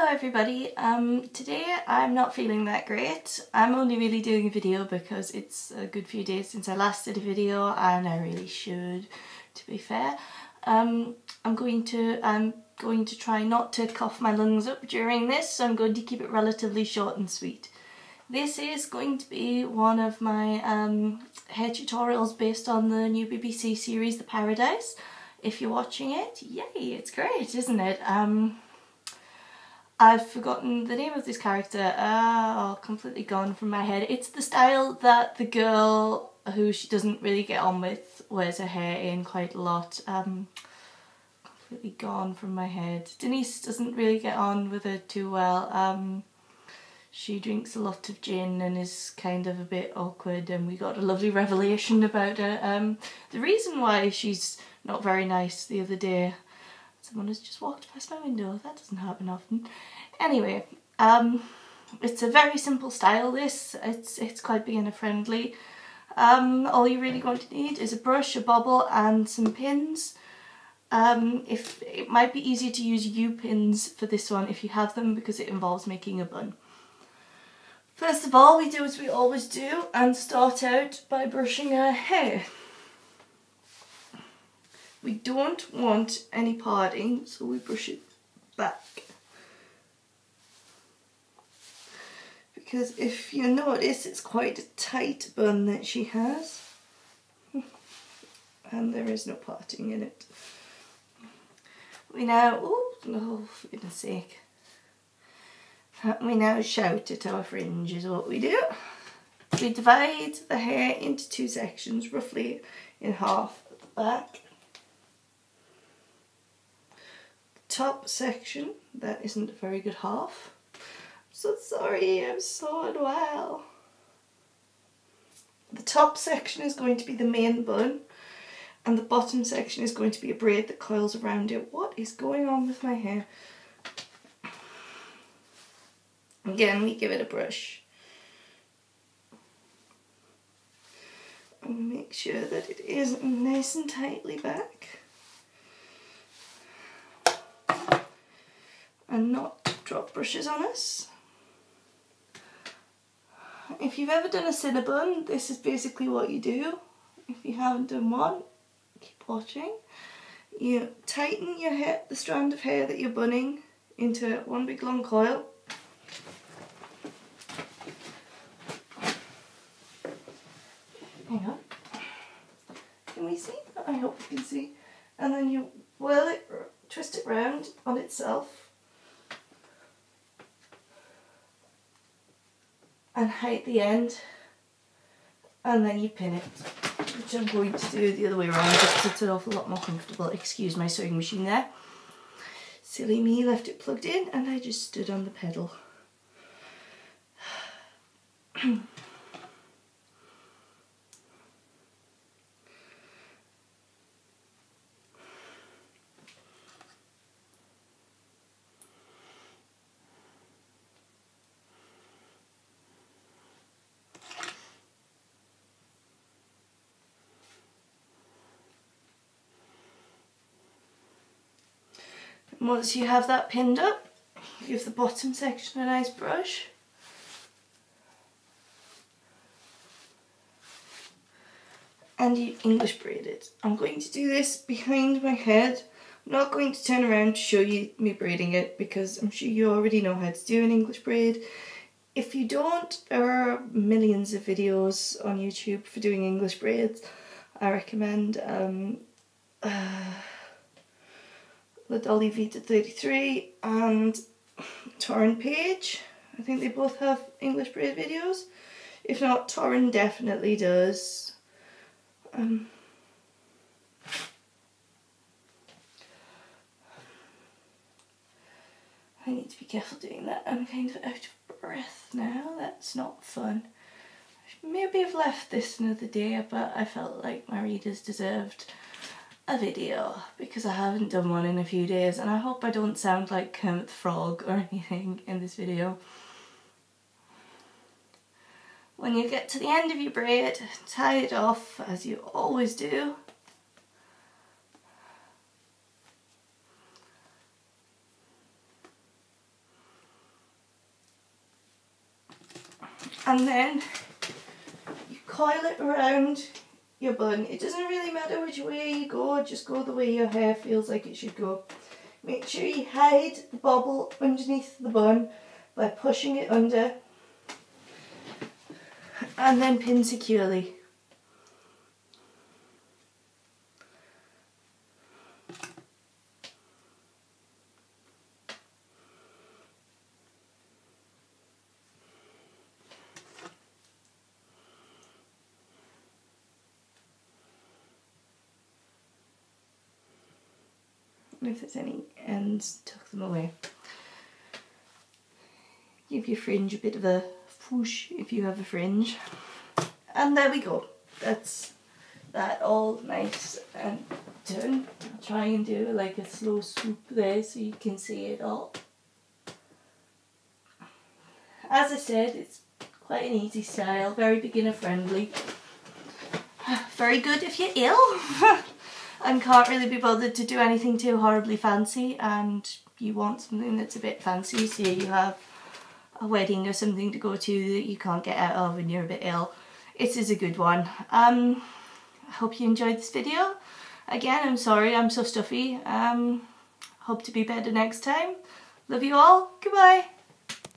everybody, today I'm not feeling that great. I'm only really doing a video because it's a good few days since I last did a video and I really should, to be fair. I'm going to try not to cough my lungs up during this, so I'm going to keep it relatively short and sweet. This is going to be one of my hair tutorials based on the new BBC series The Paradise. If you're watching it, yay, it's great, isn't it? I've forgotten the name of this character, completely gone from my head. It's the style that the girl who she doesn't really get on with wears her hair in quite a lot. Completely gone from my head. Denise doesn't really get on with her too well. She drinks a lot of gin and is kind of a bit awkward, and we got a lovely revelation about her. The reason why she's not very nice the other day, someone has just walked past my window. That doesn't happen often. Anyway, it's a very simple style, this. It's quite beginner friendly. All you're really going to need is a brush, a bobble and some pins. If it might be easier to use U-pins for this one if you have them, because it involves making a bun. First of all, we do as we always do and start out by brushing our hair. We don't want any parting, so we brush it back. Because if you notice, it's quite a tight bun that she has. And there is no parting in it. We now, oh for goodness sake. We now shout at our fringe is what we do. We divide the hair into two sections, roughly in half at the back. Top section, that isn't a very good half. I'm so sorry, I'm so unwell. The top section is going to be the main bun, and the bottom section is going to be a braid that coils around it. What is going on with my hair? Again, we give it a brush. And make sure that it is nice and tightly back. And not drop brushes on us. If you've ever done a Cinnabon, this is basically what you do. If you haven't done one, keep watching. You tighten your hair, the strand of hair that you're bunning, into one big long coil. Hang on. Can we see? I hope you can see. And then you whirl it, twist it round on itself. And hide the end, and then you pin it, which I'm going to do the other way around because it's an awful lot more comfortable. Excuse my sewing machine there. Silly me, left it plugged in and I just stood on the pedal. Once you have that pinned up, give the bottom section a nice brush. And you English braid it. I'm going to do this behind my head. I'm not going to turn around to show you me braiding it because I'm sure you already know how to do an English braid. If you don't, there are millions of videos on YouTube for doing English braids. I recommend the Dolly Vita 33 and Torrin Page. I think they both have English braid videos. If not, Torrin definitely does. I need to be careful doing that. I'm kind of out of breath now. That's not fun. I should maybe have left this another day, but I felt like my readers deserved a video because I haven't done one in a few days, and I hope I don't sound like Kermit the Frog or anything in this video. When you get to the end of your braid, tie it off as you always do. And then you coil it around your bun. It doesn't really matter which way you go, just go the way your hair feels like it should go. Make sure you hide the bobble underneath the bun by pushing it under, and then pin securely. And if there's any ends, tuck them away. Give your fringe a bit of a whoosh if you have a fringe. And there we go. That's that all nice and done. I'll try and do like a slow swoop there so you can see it all. As I said, it's quite an easy style, very beginner friendly. Very good if you're ill and can't really be bothered to do anything too horribly fancy and you want something that's a bit fancy, so you have a wedding or something to go to that you can't get out of and you're a bit ill. It is a good one. I hope you enjoyed this video. Again, I'm sorry I'm so stuffy. Hope to be better next time. Love you all. Goodbye.